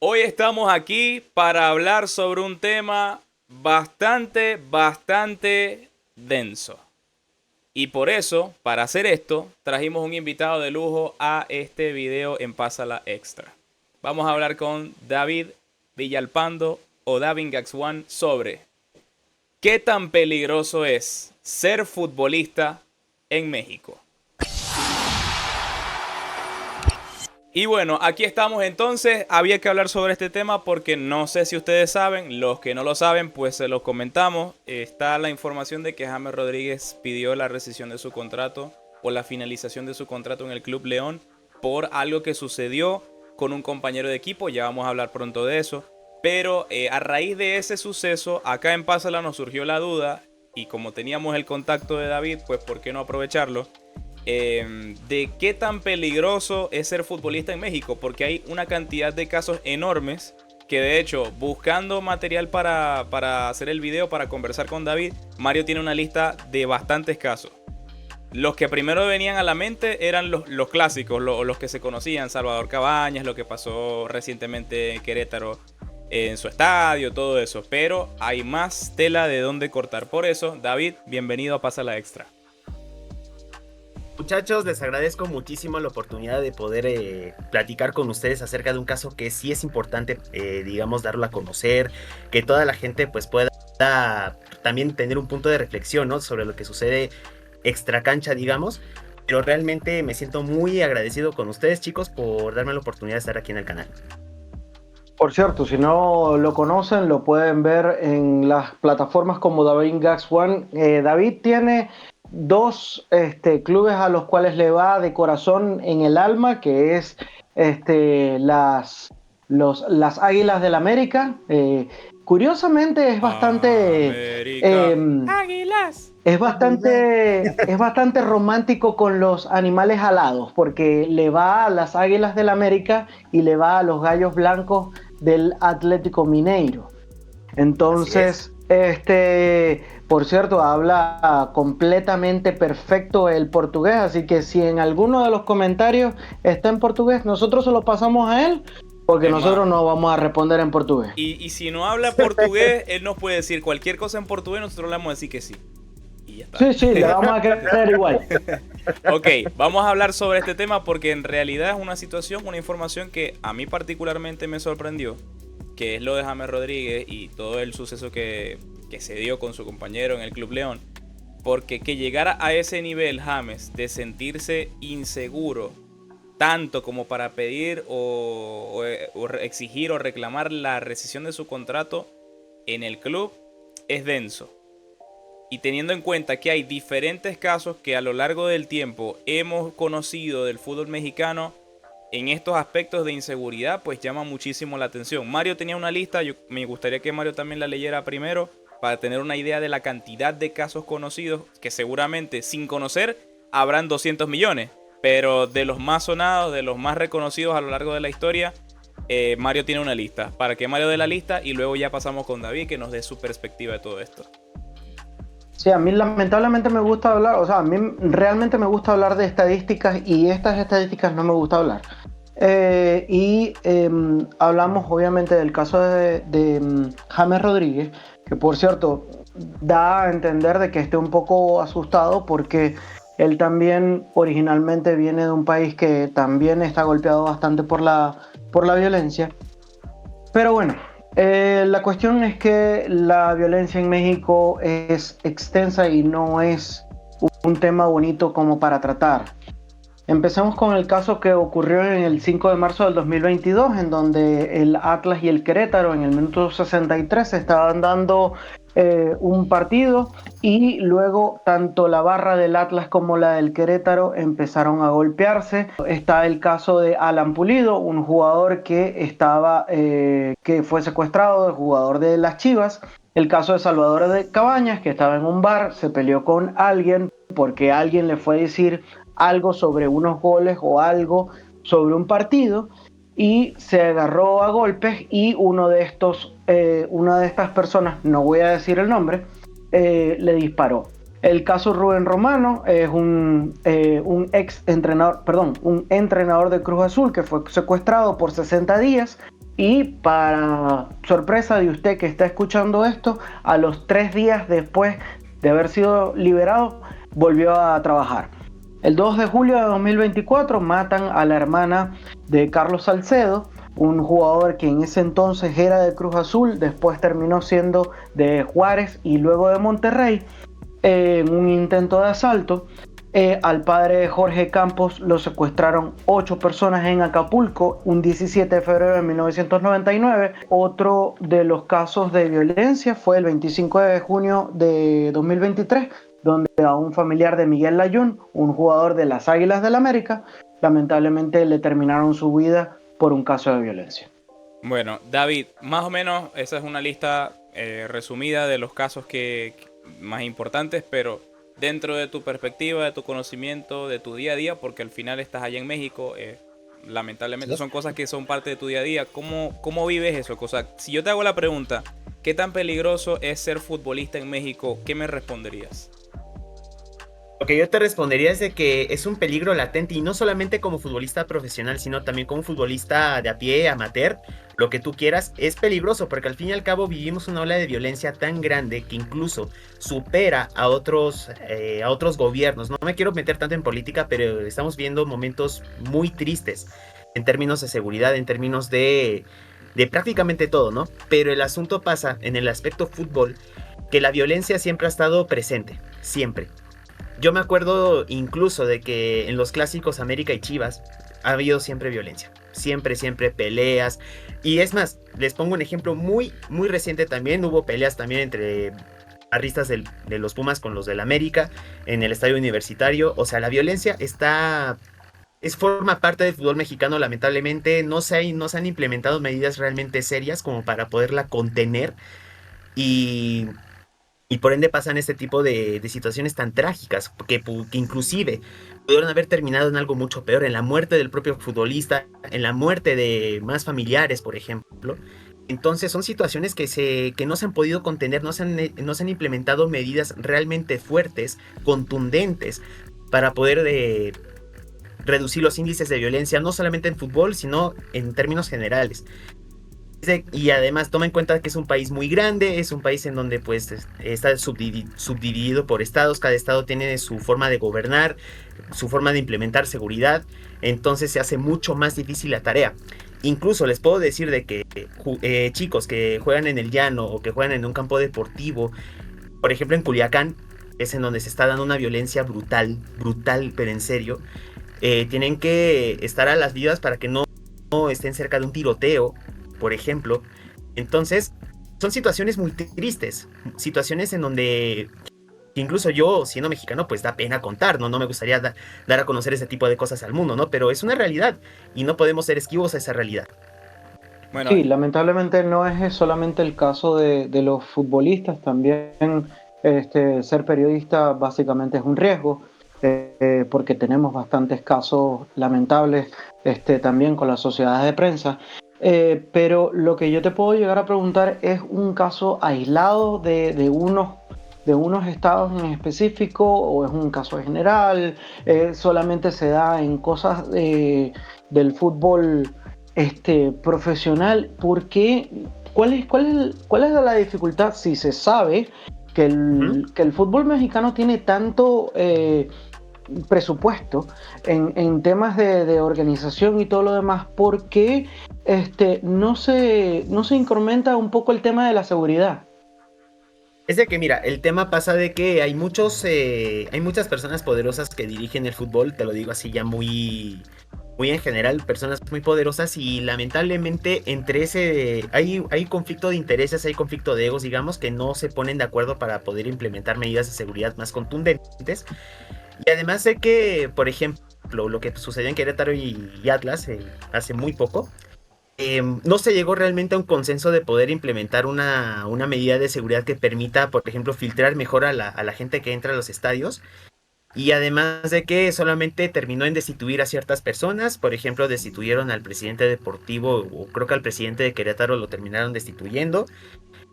Hoy estamos aquí para hablar sobre un tema bastante denso. Y por eso, para hacer esto, trajimos un invitado de lujo a este video en Pásala Extra. Vamos a hablar con David Villalpando o Davingax One sobre qué tan peligroso es ser futbolista en México. Y bueno, aquí estamos entonces. Había que hablar sobre este tema porque no sé si ustedes saben. Los que no lo saben, pues se los comentamos. Está la información de que James Rodríguez pidió la rescisión de su contrato o la finalización de su contrato en el Club León por algo que sucedió con un compañero de equipo. Ya vamos a hablar pronto de eso. Pero a raíz de ese suceso, acá en Pásala nos surgió la duda. Y como teníamos el contacto de David, pues ¿por qué no aprovecharlo? De qué tan peligroso es ser futbolista en México, porque hay una cantidad de casos enormes que, de hecho, buscando material para hacer el video, para conversar con David, Mario tiene una lista de bastantes casos. Los que primero venían a la mente eran los clásicos, los que se conocían: Salvador Cabañas, lo que pasó recientemente en Querétaro en su estadio, todo eso. Pero hay más tela de dónde cortar. Por eso, David, bienvenido a Pásala Extra. Muchachos, les agradezco muchísimo la oportunidad de poder platicar con ustedes acerca de un caso que sí es importante, digamos, darlo a conocer, que toda la gente pues pueda también tener un punto de reflexión, ¿no? Sobre lo que sucede extra cancha, digamos. Pero realmente me siento muy agradecido con ustedes, chicos, por darme la oportunidad de estar aquí en el canal. Por cierto, si no lo conocen, lo pueden ver en las plataformas como Davingax One. David tiene dos clubes a los cuales le va de corazón en el alma, que es las Águilas del América. Curiosamente es bastante Águilas. es bastante romántico con los animales alados, porque le va a las Águilas del América y le va a los Gallos Blancos del Atlético Mineiro. Entonces, por cierto, habla completamente perfecto el portugués, así que si en alguno de los comentarios está en portugués, nosotros se lo pasamos a él, porque nosotros no vamos a responder en portugués. Y si no habla portugués, él nos puede decir cualquier cosa en portugués, nosotros le vamos a decir que sí. Y ya está. Sí, le vamos a creer igual. Ok, vamos a hablar sobre este tema porque en realidad es una situación, una información que a mí particularmente me sorprendió, que es lo de James Rodríguez y todo el suceso que se dio con su compañero en el Club León. Porque que llegara a ese nivel James de sentirse inseguro, tanto como para pedir o exigir o reclamar la rescisión de su contrato en el club, es denso. Y teniendo en cuenta que hay diferentes casos que a lo largo del tiempo hemos conocido del fútbol mexicano en estos aspectos de inseguridad, pues llama muchísimo la atención. Mario tenía una lista, me gustaría que Mario también la leyera primero para tener una idea de la cantidad de casos conocidos, que seguramente sin conocer habrán 200 millones, pero de los más sonados, de los más reconocidos a lo largo de la historia, Mario tiene una lista. Para que Mario dé la lista y luego ya pasamos con David, que nos dé su perspectiva de todo esto. Sí, a mí lamentablemente me gusta hablar, o sea, a mí realmente me gusta hablar de estadísticas y estas estadísticas no me gusta hablar. Hablamos obviamente del caso de James Rodríguez, que por cierto da a entender de que esté un poco asustado porque él también originalmente viene de un país que también está golpeado bastante por la violencia. Pero bueno. La cuestión es que la violencia en México es extensa y no es un tema bonito como para tratar. Empecemos con el caso que ocurrió en el 5 de marzo del 2022, en donde el Atlas y el Querétaro en el minuto 63 estaban dando un partido y luego tanto la barra del Atlas como la del Querétaro empezaron a golpearse. Está el caso de Alan Pulido, un jugador que fue secuestrado, el jugador de las Chivas. El caso de Salvador de Cabañas, que estaba en un bar, se peleó con alguien porque alguien le fue a decir algo sobre unos goles o algo sobre un partido y se agarró a golpes y una de estas personas, no voy a decir el nombre, le disparó. El caso Rubén Romano es un entrenador de Cruz Azul que fue secuestrado por 60 días y para sorpresa de usted que está escuchando esto, a los 3 días después de haber sido liberado, volvió a trabajar. El 2 de julio de 2024 matan a la hermana de Carlos Salcedo, un jugador que en ese entonces era de Cruz Azul, después terminó siendo de Juárez y luego de Monterrey, en un intento de asalto. Al padre de Jorge Campos lo secuestraron 8 personas en Acapulco un 17 de febrero de 1999. Otro de los casos de violencia fue el 25 de junio de 2023, donde a un familiar de Miguel Layún, un jugador de las Águilas del América, lamentablemente le terminaron su vida por un caso de violencia. Bueno, David, más o menos esa es una lista resumida de los casos más importantes, pero dentro de tu perspectiva, de tu conocimiento, de tu día a día, porque al final estás allá en México, lamentablemente son cosas que son parte de tu día a día. ¿Cómo vives eso? O sea, si yo te hago la pregunta, ¿qué tan peligroso es ser futbolista en México? ¿Qué me responderías? Lo que yo te respondería es de que es un peligro latente, y no solamente como futbolista profesional, sino también como futbolista de a pie, amateur, lo que tú quieras. Es peligroso porque al fin y al cabo vivimos una ola de violencia tan grande que incluso supera a otros gobiernos. No me quiero meter tanto en política, pero estamos viendo momentos muy tristes en términos de seguridad, en términos de prácticamente todo, ¿no? Pero el asunto pasa en el aspecto fútbol, que la violencia siempre ha estado presente, siempre. Yo me acuerdo incluso de que en los clásicos América y Chivas ha habido siempre violencia, siempre peleas. Y es más, les pongo un ejemplo muy reciente también. Hubo peleas también entre barristas de los Pumas con los del América en el estadio universitario. O sea, la violencia forma parte del fútbol mexicano. Lamentablemente no se han implementado medidas realmente serias como para poderla contener, y por ende pasan este tipo de situaciones tan trágicas que inclusive pudieron haber terminado en algo mucho peor, en la muerte del propio futbolista, en la muerte de más familiares, por ejemplo. Entonces son situaciones que no se han podido contener, no se han implementado medidas realmente fuertes, contundentes, para poder reducir los índices de violencia, no solamente en fútbol, sino en términos generales. Y además toma en cuenta que es un país muy grande, es un país en donde pues está subdividido por estados. Cada estado tiene su forma de gobernar, su forma de implementar seguridad, entonces se hace mucho más difícil la tarea. Incluso les puedo decir de que chicos que juegan en el llano o que juegan en un campo deportivo, por ejemplo en Culiacán, es en donde se está dando una violencia brutal, pero en serio, tienen que estar a las vivas para que no estén cerca de un tiroteo, por ejemplo. Entonces son situaciones muy tristes, situaciones en donde incluso yo, siendo mexicano, pues da pena contar, ¿no? No me gustaría dar a conocer ese tipo de cosas al mundo, ¿no? Pero es una realidad y no podemos ser esquivos a esa realidad. Bueno, sí, lamentablemente no es solamente el caso de los futbolistas, también ser periodista básicamente es un riesgo, porque tenemos bastantes casos lamentables también con las sociedades de prensa. Pero lo que yo te puedo llegar a preguntar es un caso aislado de unos estados en específico, o es un caso general, solamente se da en cosas del fútbol profesional. ¿Por qué? ¿Cuál es la dificultad, si se sabe que el fútbol mexicano tiene tanto presupuesto en temas de organización y todo lo demás? ¿Por qué no se incrementa un poco el tema de la seguridad? Es de que, mira, el tema pasa de que hay muchas personas poderosas que dirigen el fútbol, te lo digo así ya muy en general, personas muy poderosas, y lamentablemente hay conflicto de intereses, hay conflicto de egos, digamos, que no se ponen de acuerdo para poder implementar medidas de seguridad más contundentes. Y además de que, por ejemplo, lo que sucedió en Querétaro y Atlas hace muy poco, no se llegó realmente a un consenso de poder implementar una medida de seguridad que permita, por ejemplo, filtrar mejor a la gente que entra a los estadios. Y además de que solamente terminó en destituir a ciertas personas. Por ejemplo, destituyeron al presidente deportivo, o creo que al presidente de Querétaro lo terminaron destituyendo,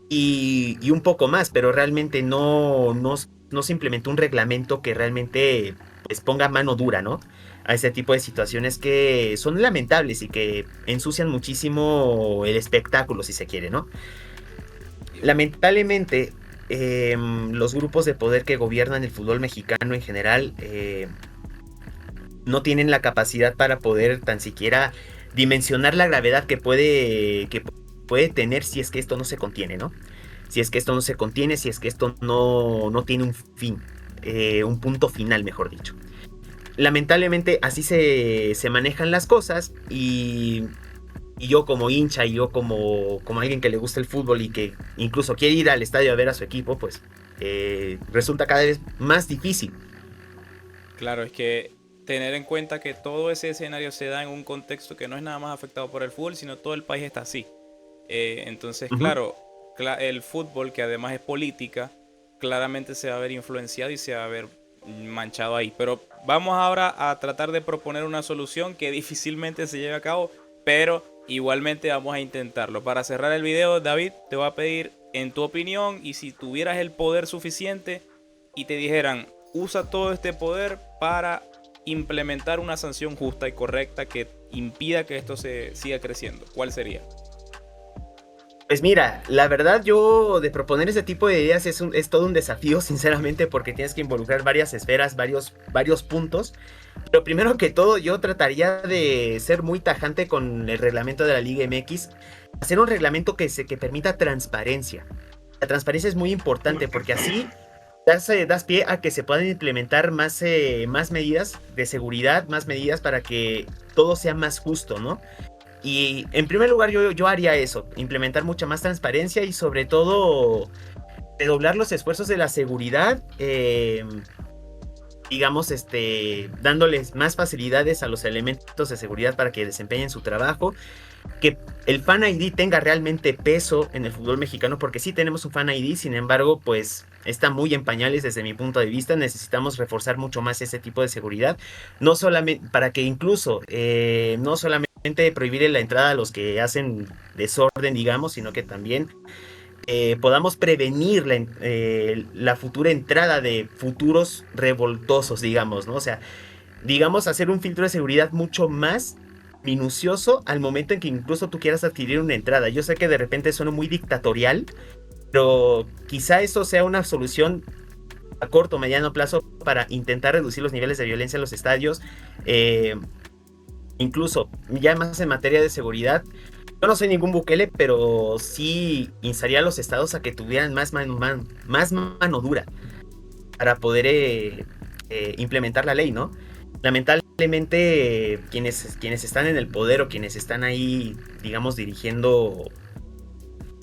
y un poco más, pero realmente no se implementó un reglamento que realmente pues ponga mano dura, ¿no? a ese tipo de situaciones que son lamentables y que ensucian muchísimo el espectáculo, si se quiere, ¿no? Lamentablemente, los grupos de poder que gobiernan el fútbol mexicano en general no tienen la capacidad para poder tan siquiera dimensionar la gravedad que puede tener si es que esto no se contiene, ¿no? Si es que esto no se contiene, si es que esto no tiene un fin, un punto final, mejor dicho. Lamentablemente así se manejan las cosas y yo como hincha y yo como alguien que le gusta el fútbol y que incluso quiere ir al estadio a ver a su equipo, pues resulta cada vez más difícil. Claro, es que tener en cuenta que todo ese escenario se da en un contexto que no es nada más afectado por el fútbol, sino todo el país está así. Entonces, claro, el fútbol, que además es política, claramente se va a ver influenciado y se va a ver manchado ahí. Pero vamos ahora a tratar de proponer una solución que difícilmente se lleve a cabo, pero igualmente vamos a intentarlo. Para cerrar el video, David, te voy a pedir, en tu opinión, y si tuvieras el poder suficiente y te dijeran, usa todo este poder para implementar una sanción justa y correcta que impida que esto se siga creciendo, ¿cuál sería? Pues mira, la verdad yo de proponer ese tipo de ideas es todo un desafío, sinceramente, porque tienes que involucrar varias esferas, varios puntos. Pero primero que todo, yo trataría de ser muy tajante con el reglamento de la Liga MX, hacer un reglamento que permita transparencia. La transparencia es muy importante porque así das pie a que se puedan implementar más medidas de seguridad, más medidas para que todo sea más justo, ¿no? Y en primer lugar yo haría eso, implementar mucha más transparencia y sobre todo redoblar los esfuerzos de la seguridad, digamos, dándoles más facilidades a los elementos de seguridad para que desempeñen su trabajo, que el Fan ID tenga realmente peso en el fútbol mexicano, porque sí tenemos un Fan ID, sin embargo, pues está muy en pañales desde mi punto de vista. Necesitamos reforzar mucho más ese tipo de seguridad, no solamente para que incluso, no solamente prohibir la entrada a los que hacen desorden, digamos, sino que también podamos prevenir la futura entrada de futuros revoltosos, digamos, ¿no? O sea, digamos, hacer un filtro de seguridad mucho más minucioso al momento en que incluso tú quieras adquirir una entrada. Yo sé que de repente suena muy dictatorial, pero quizá eso sea una solución a corto o mediano plazo para intentar reducir los niveles de violencia en los estadios. Incluso ya más en materia de seguridad, yo no soy ningún Bukele, pero sí instaría a los estados a que tuvieran más mano dura para poder implementar la ley, ¿no? Lamentablemente, quienes están en el poder o quienes están ahí, digamos, dirigiendo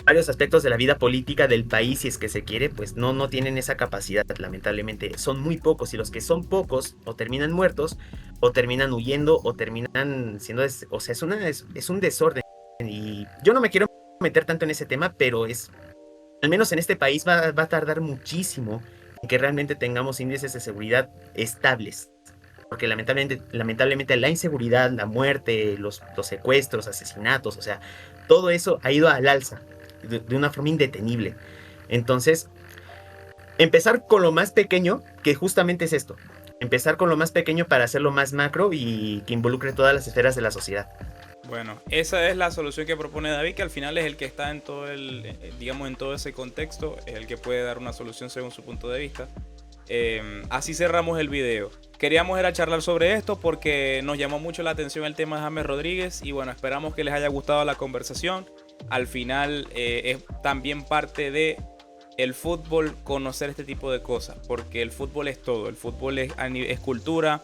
varios aspectos de la vida política del país, si es que se quiere, pues no tienen esa capacidad, lamentablemente. Son muy pocos, y los que son pocos o terminan muertos, o terminan huyendo, o terminan siendo... O sea, es un desorden. Y yo no me quiero meter tanto en ese tema, pero al menos en este país va a tardar muchísimo en que realmente tengamos índices de seguridad estables. Porque lamentablemente la inseguridad, la muerte, los secuestros, asesinatos, o sea, todo eso ha ido al alza de una forma indetenible. Entonces, empezar con lo más pequeño, que justamente es esto. Empezar con lo más pequeño para hacerlo más macro y que involucre todas las esferas de la sociedad. Bueno, esa es la solución que propone David, que al final es el que está en todo digamos, en todo ese contexto, es el que puede dar una solución según su punto de vista. Así cerramos el video. Queríamos era charlar sobre esto porque nos llamó mucho la atención el tema de James Rodríguez y bueno, esperamos que les haya gustado la conversación. Al final es también parte de el fútbol conocer este tipo de cosas, porque el fútbol es todo, el fútbol es cultura,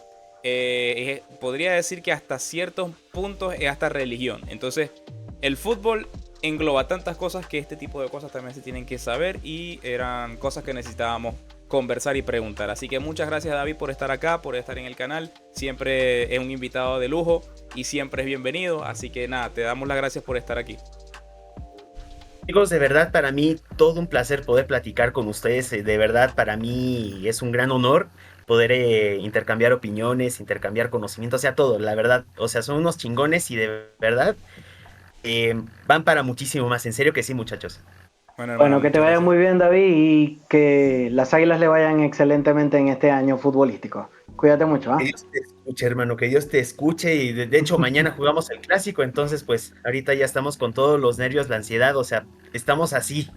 podría decir que hasta ciertos puntos es hasta religión. Entonces el fútbol engloba tantas cosas que este tipo de cosas también se tienen que saber y eran cosas que necesitábamos conversar y preguntar. Así que muchas gracias, David, por estar acá, por estar en el canal. Siempre es un invitado de lujo y siempre es bienvenido. Así que nada, te damos las gracias por estar aquí. Chicos, de verdad para mí todo un placer poder platicar con ustedes. De verdad para mí es un gran honor poder intercambiar opiniones, intercambiar conocimientos, o sea, todo, la verdad. O sea, son unos chingones y de verdad van para muchísimo más. En serio que sí, muchachos. Bueno, hermano, Bueno, que te vaya gracias. muy bien, David, y que las Águilas le vayan excelentemente en este año futbolístico. Cuídate mucho, ¿ah? Que Dios te escuche, hermano, que Dios te escuche. Y de hecho, mañana jugamos el clásico, entonces, pues, ahorita ya estamos con todos los nervios, la ansiedad, o sea, estamos así.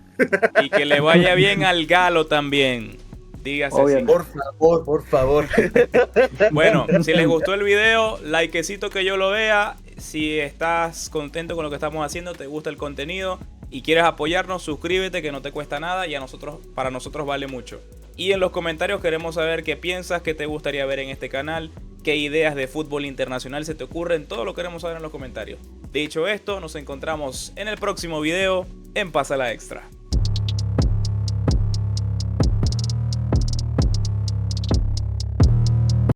Y que le vaya bien al Galo también. Dígase así. Por favor, por favor. Bueno, si les gustó el video, likecito que yo lo vea. Si estás contento con lo que estamos haciendo, te gusta el contenido y quieres apoyarnos, suscríbete, que no te cuesta nada y para nosotros vale mucho. Y en los comentarios queremos saber qué piensas, qué te gustaría ver en este canal, qué ideas de fútbol internacional se te ocurren, todo lo queremos saber en los comentarios. Dicho esto, nos encontramos en el próximo video en Pásala Extra.